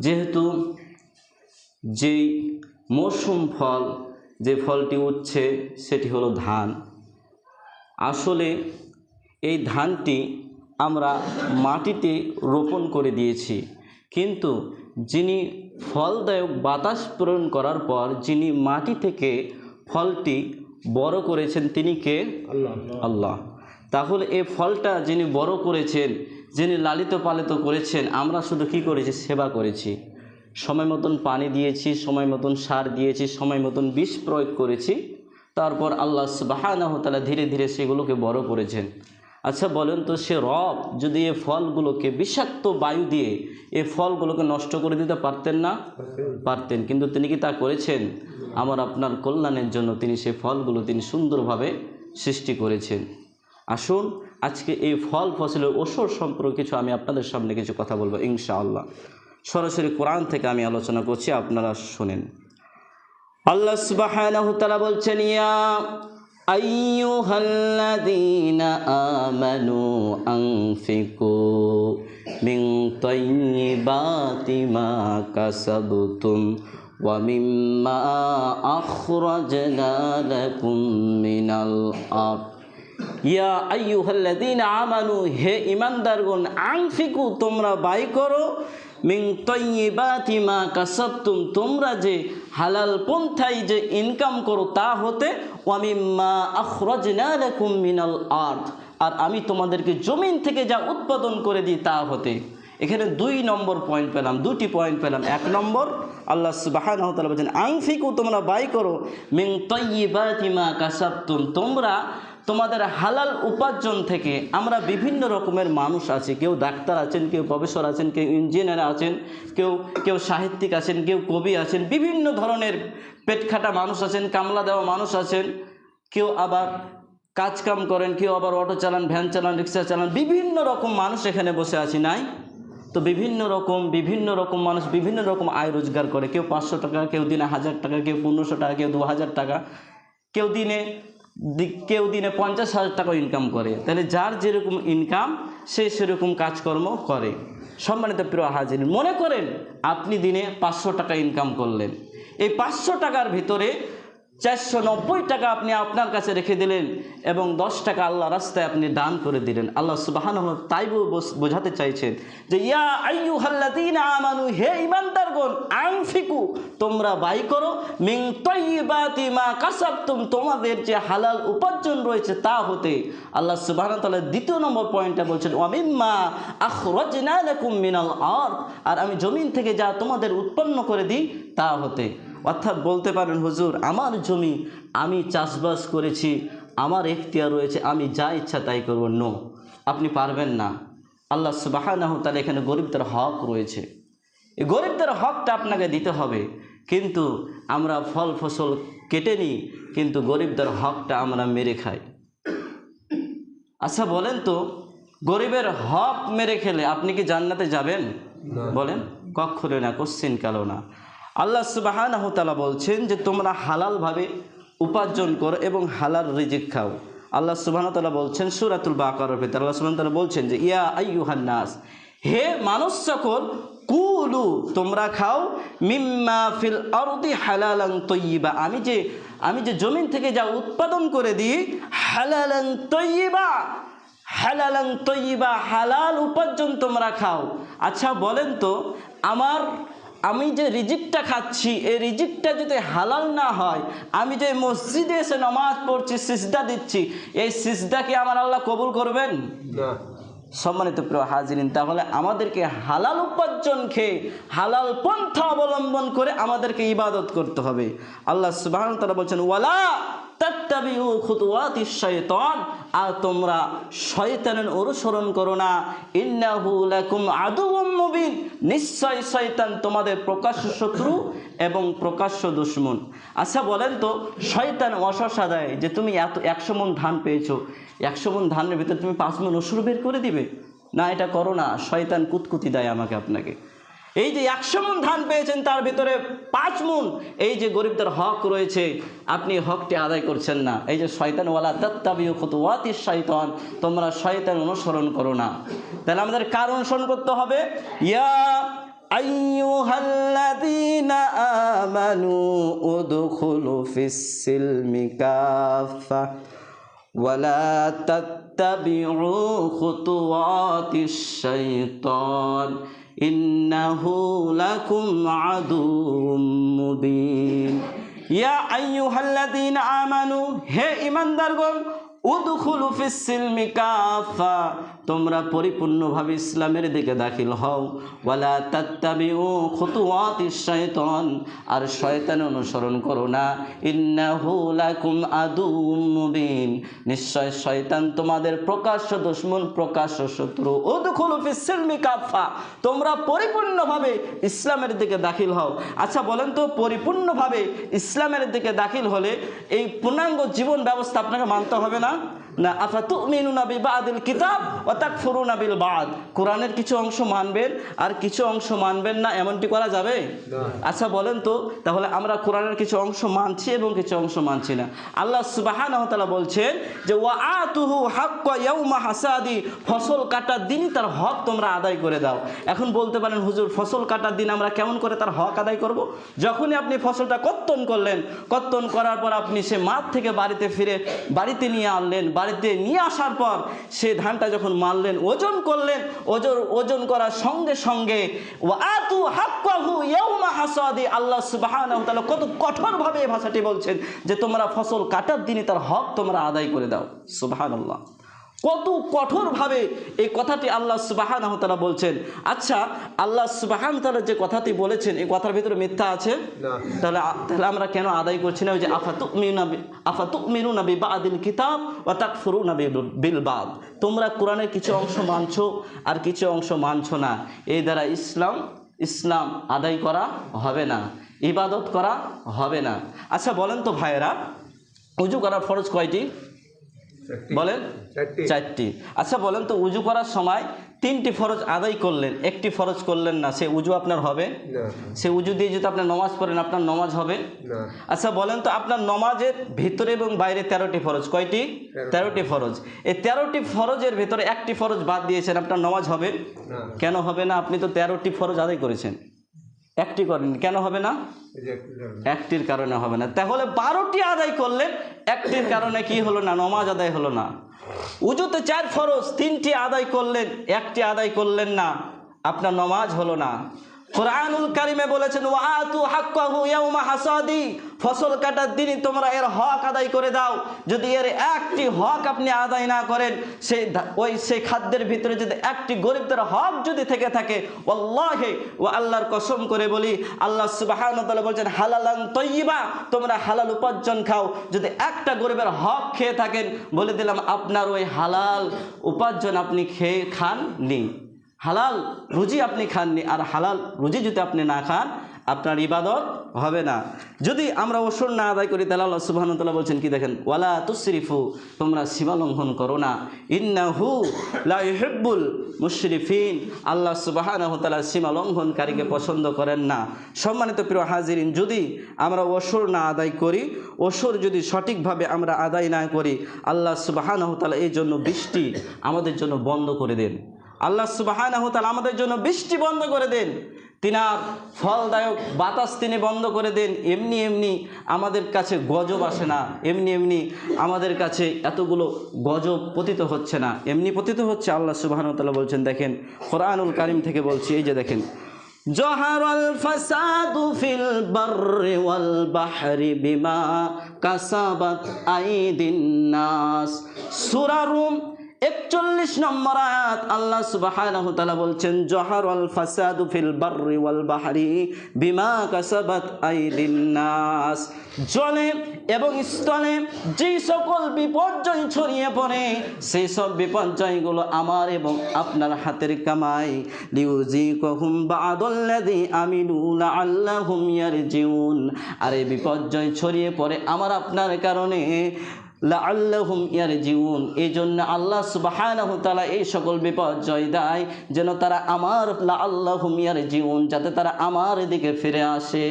যেহেতু যেই মৌসুম ফল যে ফলটি উঠছে সেটি হলো ধান। আসলে এই ধানটি আমরা মাটিতে রোপণ করে দিয়েছি, কিন্তু যিনি ফলদায়ক বাতাস প্রেরণ করার পর যিনি মাটি থেকে ফলটি বড় করেছেন তিনি কে? আল্লাহ। তাহলে এই ফলটা যিনি বড় করেছেন, যিনি লালিত পালিত করেছেন, আমরা শুধু কি করেছি? সেবা করেছি, সময় মতন পানি দিয়েছি, সময় মতন সার দিয়েছি, সময় মতন বিষ প্রয়োগ করেছি। তারপর আল্লাহ সুবহানাহু ওয়া তাআলা ধীরে ধীরে সেগুলোকে বড় করেছেন। আচ্ছা বলেন তো, সে রব যদি এই ফলগুলোকে বিষাক্ত বায়ু দিয়ে এই ফলগুলোকে নষ্ট করে দিতে পারতেন না? পারতেন। কিন্তু তিনি কি তা করেছেন? আমার আপনার কল্যাণের জন্য তিনি সেই ফলগুলো তিনি সুন্দরভাবে সৃষ্টি করেছেন। আসুন আজকে এই ফল ফসলের ওষুধ সম্পর্কে কিছু আমি আপনাদের সামনে কিছু কথা বলবো ইনশাআল্লাহ। সরাসরি কোরআন থেকে আমি আলোচনা করছি, আপনারা শুনেন। আল্লাহ সুবহানাহু ওয়া তাআলা বলছেন, ইয়া আইয়ুহাল্লাযীনা আমানু আনফিকু মিন তাইয়্যিবাতি মা কাসাবতুম ওয়া মিম্মা আখরাজনা লাকুম মিনাল আরদ। ইয়া আইয়ুহাল্লাযীনা আমানু, হে ঈমানদারগণ, আনফিকু, তোমরা ব্যয় করো, মিন তাইয়্যিবাতি মা কাসাবতুম, তোমরা যে হালাল পন্থায় যে ইনকাম করো তা হতে, ওয়া মিম্মা আখরাজনা লাকুম মিনাল আরদ, আর আমি তোমাদেরকে জমিন থেকে যা উৎপাদন করে দিই তা হতে। এখানে দুই নম্বর পয়েন্ট পেলাম, দুটি পয়েন্ট পেলাম। এক নম্বর, আল্লাহ সুবহানাহু ওয়া তাআলা বলেন আনফিকু, তোমরা ব্যয় করো, মিন তাইয়্যিবাতি মা কাসাবতুম, তোমরা তোমাদের হালাল উপার্জন থেকে। আমরা বিভিন্ন রকমের মানুষ আছি, কেউ ডাক্তার আছেন, কেউ প্রফেসর আছেন, কেউ ইঞ্জিনিয়ার আছেন, কেউ সাহিত্যিক আছেন, কেউ কবি আছেন, বিভিন্ন ধরনের পেটখাটা মানুষ আছেন, কামলা দেওয়া মানুষ আছেন, কেউ আবার কাজকাম করেন, কেউ আবার অটো চালান, ভ্যান চালান, রিক্সা চালান, বিভিন্ন রকম মানুষ এখানে বসে আছি, নাই? তো বিভিন্ন রকম মানুষ বিভিন্ন রকম আয় রোজগার করে। কেউ 500 টাকা, কেউ দিনে 1000 টাকা, কেউ 1500 টাকা, কেউ 2000 টাকা, কেউ দিনে 50,000 টাকা ইনকাম করে। তাহলে যার যেরকম ইনকাম সে সেরকম কাজকর্ম করে। সম্মানিত প্রিয় হাজির, মনে করেন আপনি দিনে 500 টাকা ইনকাম করলেন, এই 500 টাকার ভিতরে 490 টাকা আপনি আপনার কাছে রেখে দিলেন এবং 10 টাকা আল্লাহ রাস্তায় আপনি দান করে দিলেন। আল্লাহ সুবহানাহু ওয়া তাআলা তাই বোঝাতে চাইছেন যে ইয়া আইয়ুহাল্লাযীনা আমানু, হে ঈমানদারগণ, আনফিকু, তোমরা ব্যয় করো, মিন তাইয়্যিবাতি মা কাসাবতুম, তোমাদের যে হালাল উপার্জন রয়েছে তা হতে। আল্লাহ সুবহানাহু ওয়া তাআলা দ্বিতীয় নম্বর পয়েন্টটা বলছেন ওয়া মিম্মা আখরাজনা লাকুম মিনাল আরদ, আর আমি জমিন থেকে যা তোমাদের উৎপন্ন করে দিই তা হতে। অর্থাৎ বলতে পারেন, হুজুর আমার জমি, আমি চাষবাস করেছি, আমার এখতিয়ার রয়েছে, আমি যা ইচ্ছা তাই করব। নো, আপনি পারবেন না। আল্লাহ সুবহানাহু ওয়া তাআলা এখানে গরিবদের হক রয়েছে, এই গরিবদের হকটা আপনাকে দিতে হবে। কিন্তু আমরা ফল ফসল কেটে নিই, কিন্তু গরিবদের হকটা আমরা মেরে খাই। আচ্ছা বলেন তো, গরিবের হক মেরে খেলে আপনি কি জান্নাতে যাবেন? বলেন, কখনো না, কোশ্চিন কালো না। আল্লাহ সুবহানাহু ওয়া তাআলা বলছেন যে তোমরা হালালভাবে উপার্জন করো এবং হালাল রিজিক খাও। আল্লাহ সুবহানাহু ওয়া তাআলা বলছেন সূরাতুল বাকারার ভিতরে, আল্লাহ সুবহানাহু ওয়া তাআলা বলছেন যে ইয়া আইয়ুহান নাস, হে মানুষ সকল, কুলু, তোমরা খাও, মিম্মা ফিল আরদি হালালান তাইয়্যিবা, আমি যে জমিন থেকে যা উৎপাদন করে দিই, হালালান তাইয়্যিবা, হালালান তাইয়্যিবা, হালাল উপার্জন তোমরা খাও। আচ্ছা বলেন তো, আমি যে রিজিকটা খাচ্ছি, এই রিজিকটা যদি হালাল না হয়, আমি যে মসজিদে এসে নামাজ পড়ছি, সিজদা দিচ্ছি, এই সিজদা কি আমার আল্লাহ কবুল করবেন? না। সম্মানিত প্রিয় হাজিরিন, তাহলে আমাদেরকে হালাল উপার্জন খেয়ে হালাল পন্থা অবলম্বন করে আমাদেরকে ইবাদত করতে হবে। আল্লাহ সুবহানাহু ওয়া তাআলা বলছেন ওয়ালা তাত্তাবিউ খুতুওয়াতিশ শাইতান, আর তোমরা শয়তানের অনুসরণ করো না, ইন্নাহু লাকুম আদুউম মুবিন, নিশ্চয় শয়তান তোমাদের প্রকাশ্য শত্রু এবং প্রকাশ্য দুশমন। আচ্ছা বলেন তো, শয়তান ওয়াসওয়াসা দেয় যে তুমি 100 মণ ধান পেয়েছো, 100 মণ ধানের ভিতরে তুমি 5 মণ অসুর বের করে দিবে না, এটা করো না। শয়তান কুতকুতি দেয় আমাকে আপনাকে, এই যে 100 মণ ধান পেয়েছেন তার ভিতরে 5 মণ এই যে গরিবদের হক রয়েছে, আপনি হকটি আদায় করছেন না। এই যে শয়তান, ওয়ালা তাত্তাবিউ খুতুওয়াতিশ শাইতান, তোমরা শয়তান অনুসরণ করো না। তাহলে আমাদের কার অনুসরণ করতে হবে? ইয়া আইয়ুহাল্লাযীনা আমানু উদখুলু ফিস-সিলমি কাফা ওয়ালা তাত্তাবিউ খুতুওয়াতিশ শাইতান ইন্নাহু লাকুম আদুউম মুবিন। ইয়া আইয়ুহাল্লাযীনা আমানু, হে ঈমানদারগণ, উদখুলু ফিস-সিলমি কাফা, তোমরা পরিপূর্ণভাবে ইসলামের দিকে দাখিল হও। ওয়ালা তাত্তাবিউ খুতুওয়াতিশ শাইতান, আর শয়তানের অনুসরণ করো না। ইন্নাহু লাকুম আদুউম মুবিন, নিশ্চয় শয়তান তোমাদের প্রকাশ্য দুশমন, প্রকাশ্য শত্রু। উদখুলু ফিস-সিলমি কাফা, তোমরা পরিপূর্ণভাবে ইসলামের দিকে দাখিল হও। আচ্ছা বলেন তো, পরিপূর্ণভাবে ইসলামের দিকে দাখিল হলে এই পূর্ণাঙ্গ জীবন ব্যবস্থা আপনাকে মানতে হবে না? না, আফাতুমিনুনা বিবাদিল কিতাব ওয়া তাকফুরুনা বিল বাদ, কোরআনের কিছু অংশ মানবেন আর কিছু অংশ মানবেন না, এমনটি করা যাবে? আচ্ছা বলেন তো, তাহলে আমরা কোরআনের কিছু অংশ মানছি এবং কিছু অংশ মানছি না। আল্লাহ সুবহানাহু ওয়া তাআলা বলছেন যে ওয়া আতুহু হাক্কা ইয়াউমা হাসাদি, ফসল কাটার দিনই তার হক তোমরা আদায় করে দাও। এখন বলতে পারেন, হুজুর ফসল কাটার দিন আমরা কেমন করে তার হক আদায় করব? যখনই আপনি ফসলটা কর্তন করলেন, কর্তন করার পর আপনি সে মাঠ থেকে বাড়িতে ফিরে বাড়িতে নিয়ে আনলেন, বাড়িতে নিয়ে আসার পর সে ধানটা যখন মারলেন, ওজন করলেন, ওজন করার সঙ্গে সঙ্গে ওয়া আতু হাক্কাহু ইয়াউমা হাসাদি, আল্লাহ সুবহানাহু ওয়া তাআলা কত কঠোরভাবে এই ভাষাটি বলছেন যে তোমরা ফসল কাটার দিনই তার হক তোমরা আদায় করে দাও। সুবহানাল্লাহ, কত কঠোরভাবে এই কথাটি আল্লাহ সুবহানাহু ওয়া তাআলা বলছেন। আচ্ছা, আল্লাহ সুবহানাহু ওয়া তাআলা যে কথাটি বলেছেন এই কথার ভিতরে মিথ্যা আছে? তাহলে আমরা কেন আদায় করছি না? ওই যে আফাতুমিনুনা বিবাদিল কিতাব ওয়া তাকফুরুনা বিল বাদ, তোমরা কোরআনের কিছু অংশ মানছো আর কিছু অংশ মানছো না, এই দ্বারা ইসলাম আদায় করা হবে না, ইবাদত করা হবে না। আচ্ছা বলেন তো ভাইয়েরা, উজু করার ফরজ কয়টি? বলেন, 4টি। আচ্ছা বলেন তো, উজু করার সময় 3টি ফরজ আদায় করলেন, একটি ফরজ করলেন না, সে উজু আপনার হবে? সে উজু দিয়ে যদি আপনার নামাজ পড়েন, আপনার নামাজ হবে? আচ্ছা বলেন তো, আপনার নামাজের ভিতরে এবং বাইরে 13টি ফরজ, কয়টি? 13টি ফরজ। এই 13টি ফরজের ভিতরে একটি ফরজ বাদ দিয়েছেন, আপনার নামাজ হবে? কেন হবে না? আপনি তো 13টি ফরজ আদায় করেছেন, একটি করেন, কেন হবে না? একটির কারণে হবে না। তাহলে 12টি আদায় করলেন, একটির কারণে কি হলো না? নামাজ আদায় হলো না। উজুতে 4 ফরজ, 3টি আদায় করলেন, একটি আদায় করলেন না, আপনার নামাজ হলো না। কুরআনুল কারীমে বলেছেন ওয়া আতু হাক্কাহু ইয়াউমা হাসাদি, ফসল কাটার দিনই তোমরা এর হক আদায় করে দাও। যদি এর একটি হক আপনি আদায় না করেন, সেই খাদ্যের ভিতরে যদি একটি গরিবদের হক যদি থেকে থাকে, ওয়াল্লাহি ওয়া আল্লাহর কসম করে বলি, আল্লাহ সুবহানাহু ওয়া তাআলা বলেন হালালান তাইয়্যিবা, তোমরা হালাল উপার্জন খাও। যদি একটা গরিবের হক খেয়ে থাকেন, বলে দিলাম আপনার ওই হালাল উপার্জন আপনি খেয়ে খাননি, হালাল রুজি আপনি খাননি। আর হালাল রুজি যদি আপনি না খান, আপনার ইবাদত হবে না। যদি আমরা ওসর না আদায় করি, তাহলে আল্লাহ সুবহানাহু ওয়া তাআলা বলছেন কি দেখেন, ওয়ালা তুসরিফু, তোমরা সীমা লঙ্ঘন করো না, ইন্নাহু লা ইউহিব্বুল মুশরিফিন, আল্লাহ সুবহানাহু ওয়া তাআলা সীমা লঙ্ঘনকারীকে পছন্দ করেন না। সম্মানিত প্রিয় হাজিরিন, যদি আমরা ওসর না আদায় করি, ওসর যদি সঠিকভাবে আমরা আদায় না করি, আল্লাহ সুবহানাহু ওয়া তাআলা এই জন্য বৃষ্টি আমাদের জন্য বন্ধ করে দেন। আল্লাহ সুবহানাহু ওয়া তাআলা আমাদের জন্য বৃষ্টি বন্ধ করে দেন, তিনার ফলদায়ক বাতাস তিনি বন্ধ করে দেন। এমনি এমনি আমাদের কাছে গজব আসে না, এমনি এমনি আমাদের কাছে এতগুলো গজব পতিত হচ্ছে না, এমনি পতিত হচ্ছে। আল্লাহ সুবহানাহু ওয়া তাআলা বলছেন, দেখেন কোরআনুল কারীম থেকে বলছি, এই যে দেখেন, জহারাল ফাসাদু ফিল বাররি ওয়াল বাহরি বিমা কাসাবাত আইদিন নাস, সূরা রুম 41 নম্বর আয়াত। আল্লাহ সুবহানাহু ওয়া তাআলা বলছেন, জহারাল ফাসাদু ফিল বাররি ওয়াল বাহরি বিমা কাসাবাত আইদিন নাস, জলে এবং স্থলে যেই সকল বিপর্যয় ছড়িয়ে পড়ে, সেই সব বিপর্যয়গুলো আমার এবং আপনার হাতের কামাই। লিউযিকুহুম বা'দাল্লাযী আমিলু লাআল্লাহুম ইয়ারজিউন, আর এই বিপর্যয় ছড়িয়ে পড়ে আমার আপনার কারণে, লাআল্লাহুম ইয়ারজিউন। এই জন্য আল্লাহ সুবহানাহু ওয়া তাআলা এই সকল বিপর্যয় দেয় যেন তারা আমার লাআল্লাহুম ইয়ারজিউন, যাতে তারা আমার দিকে ফিরে আসে।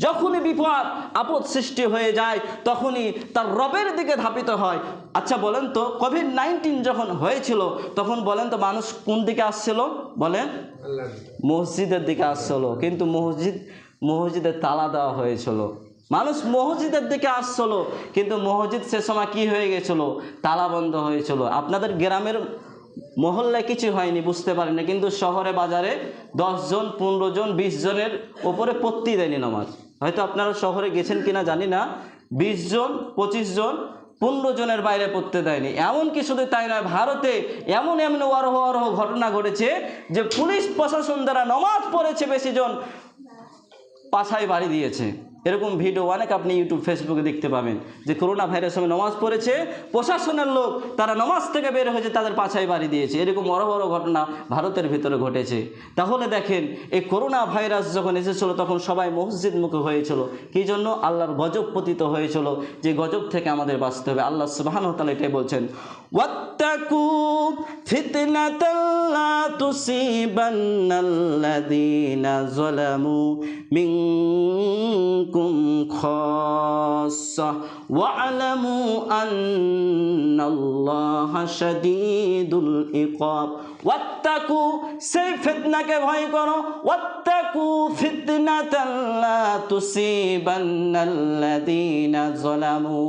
যখনই বিপদ আপদ সৃষ্টি হয়ে যায় তখনই তার রবের দিকে ধাবিত হয়। আচ্ছা বলেন তো, কোভিড-19 যখন হয়েছিল তখন বলেন তো মানুষ কোন দিকে আসছিল? বলেন, মসজিদের দিকে আসছিল। কিন্তু মসজিদে তালা দেওয়া হয়েছিল। মানুষ মসজিদের দিকে আসছিল, কিন্তু মসজিদ সে সময় কি হয়ে গেছিল? তালা বন্ধ হয়েছিল। আপনাদের গ্রামের মহল্লায় কিছু হয়নি, বুঝতে পারেনি, কিন্তু শহরে বাজারে 10 জন 15 জন 20 জনের ওপরে পড়তেই দেয়নি নামাজ। হয়তো আপনারা শহরে গেছেন কিনা জানি না, 20 জন 25 জন 15 জনের বাইরে পড়তে দেয়নি। এমনকি শুধু তাই নয়, ভারতে এমন অরহ ঘটনা ঘটেছে যে পুলিশ প্রশাসন দ্বারা নামাজ পড়েছে বেশি জন, পাছায় বাড়ি দিয়েছে। এরকম ভিডিও অনেক আপনি ইউটিউব ফেসবুকে দেখতে পাবেন যে করোনা ভাইরাস সময় নামাজ পড়েছে, প্রশাসনের লোক তারা নামাজ থেকে বের হয়েছে, তাদের পাছায় বাড়ি দিয়েছে। এরকম বড় ঘটনা ভারতের ভিতরে ঘটেছে। তাহলে দেখেন, এই করোনা ভাইরাস যখন এসেছিল তখন সবাই মসজিদ মুখী হয়েছিল। কী জন্য? আল্লাহর গজব পতিত হয়েছিল, যে গজব থেকে আমাদের বাঁচতে হবে। আল্লাহ সুবহানাহু ওয়া তাআলা এটাই বলছেন, ওয়াত্তাকু ফিতনাতাল লা তুসিবান্নাল্লাযীনা যালামু মিনকুম খাসসা ওয়া'লামু আন্নাল্লাহা শাদীদুল ইকাব। ওয়াত্তাকু, সেই ফিতনাকে ভয় করো। ওয়াত্তাকু ফিতনাতাল লা তুসিবান্নাল্লাযীনা যালামু,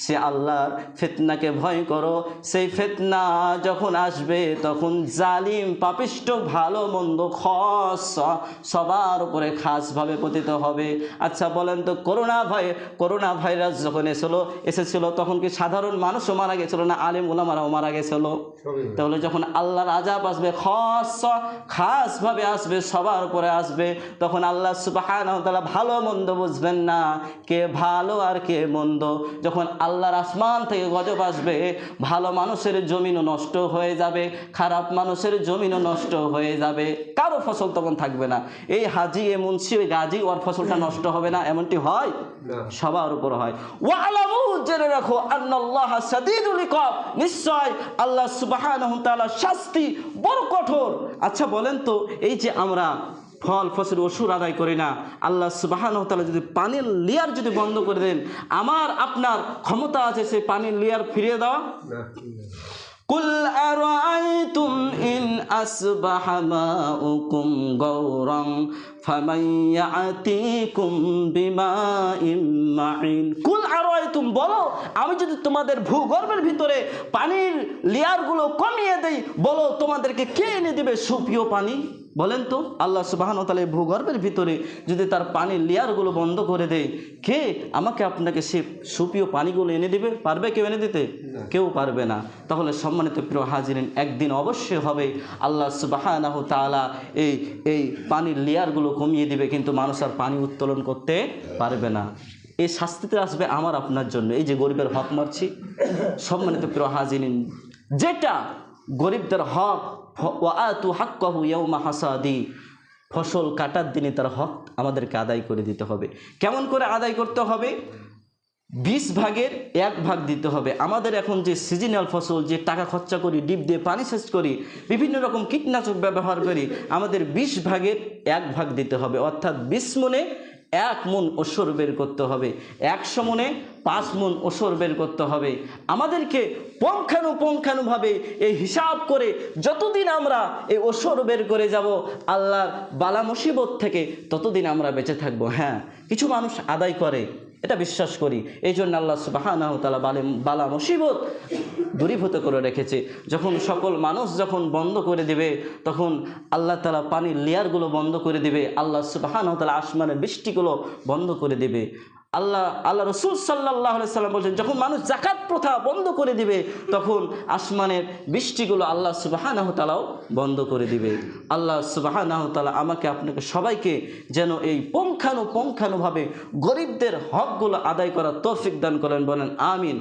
সে আল্লাহর ফিতনাকে ভয় করো। সেই ফিতনা যখন আসবে তখন জালিম পাপিষ্ঠ ভালো মন্দ খাসসা সবার উপরে খাসভাবে পতিত হবে। আচ্ছা বলেন তো, করোনা ভাইরাস যখন এসেছিল তখন কি সাধারণ মানুষও মারা গেছিল না আলেম উলামারাও মারা গেছিল? তাহলে যখন আল্লাহর আযাব আসবে খাসভাবে আসবে, সবার উপরে আসবে, তখন আল্লাহ সুবহানাহু ওয়া তাআলা ভালো মন্দ বুঝবেন না, কে ভালো আর কে মন্দ। যখন আল্লাহর আসমান থেকে গজব আসবে, ভালো মানুষের জমিনও নষ্ট হয়ে যাবে, খারাপ মানুষের জমিনও নষ্ট হয়ে যাবে, কারো ফসল তখন থাকবে না। এই হাজি, এ মুন্সি, ওই গাজী, ওর ফসলটা নষ্ট হবে না, এমনটি হয়? সবার উপর হয়। ওয়া'লামু, জেনে রাখো, আন্নাল্লাহা শাদীদুল ইকাব, নিশ্চয় আল্লাহ সুবহানাহু ওয়া তাআলা শাস্তি বড় কঠোর। আচ্ছা বলেন তো, এই যে আমরা ফল ফসল ওষুধ আদায় করি না, আল্লাহ সুবহানাহু ওয়া তাআলা যদি পানির লেয়ার যদি বন্ধ করে দেন, আমার আপনার ক্ষমতা আছে সেই পানির লেয়ার ফিরিয়ে দেওয়া? কুল আরাআইতুম ইন আসবাহা মাউকুম গাওরান ফামান ইয়াতিকুম বিমাইন মাইন। কুল আরাআইতুম, বলো, আমি যদি তোমাদের ভূগর্ভের ভিতরে পানির লেয়ারগুলো কমিয়ে দেই, বলো তোমাদেরকে কে এনে দেবে সুপ্রিয় পানি? বলেন তো, আল্লাহ সুবহানাহু ওয়া তাআলা ভূগর্ভের ভিতরে যদি তার পানির লেয়ারগুলো বন্ধ করে দেয়, কে আমাকে আপনাকে সে সুপ্রিয় পানিগুলো এনে দেবে? পারবে কেউ এনে দিতে? কেউ পারবে না। তাহলে সম্মানিত প্রিয় হাজিরিন, একদিন অবশ্যই হবে আল্লাহ সুবহানাহু ওয়া তাআলা এই পানির লেয়ারগুলো কমিয়ে দিবে, কিন্তু মানুষ আর পানি উত্তোলন করতে পারবে না। এই শাস্তিতে আসবে আমার আপনার জন্য। এই যে গরিবের হক মারছি, সম্মানিত প্রিয় হাজিরিন, যেটা গরিবদের হক, ওয়াআতু হাক্কাহু ইয়াওমা হাসাদি, ফসল কাটার দিনে তার হক আমাদেরকে আদায় করে দিতে হবে। কেমন করে আদায় করতে হবে? 20 ভাগের 1 ভাগ দিতে হবে। আমাদের এখন যে সিজনাল ফসল, যে টাকা খরচা করি, ডিপ দিয়ে পানি সেচ করি, বিভিন্ন রকম কীটনাশক ব্যবহার করি, আমাদের 20 ভাগের 1 ভাগ দিতে হবে। অর্থাৎ 20 মনে 1 মণ ওসর বের করতে হবে, 100 মনে 5 মণ ওসর বের করতে হবে। আমাদেরকে পুঙ্খানুপুঙ্খানুভাবে এই হিসাব করে যতদিন আমরা এই ওসর বের করে যাব আল্লাহর বালা মুসিবত থেকে, ততদিন আমরা বেঁচে থাকবো। হ্যাঁ, কিছু মানুষ আদায় করে, এটা বিশ্বাস করি। এই জন্য আল্লাহ সুবহানাহু ওয়া তাআলা বালা মুসিবত দূরীভূত করে রেখেছে। যখন সকল মানুষ যখন বন্ধ করে দিবে, তখন আল্লাহ তাআলা পানির লেয়ারগুলো বন্ধ করে দিবে, আল্লাহ সুবহানাহু ওয়া তাআলা আসমানের বৃষ্টিগুলো বন্ধ করে দিবে। আল্লাহ রাসূল সাল্লাল্লাহু আলাইহি সাল্লাম বলেছেন, যখন মানুষ যাকাত প্রথা বন্ধ করে দিবে, তখন আসমানের বৃষ্টিগুলো আল্লাহ সুবহানাহু ওয়া তাআলাও বন্ধ করে দিবে। আল্লাহ সুবহানাহু ওয়া তাআলা আমাকে আপনাকে সবাইকে যেন এই পুঙ্খানুপুঙ্খানুভাবে গরিবদের হকগুলো আদায় করার তৌফিক দান করেন, বলেন আমিন।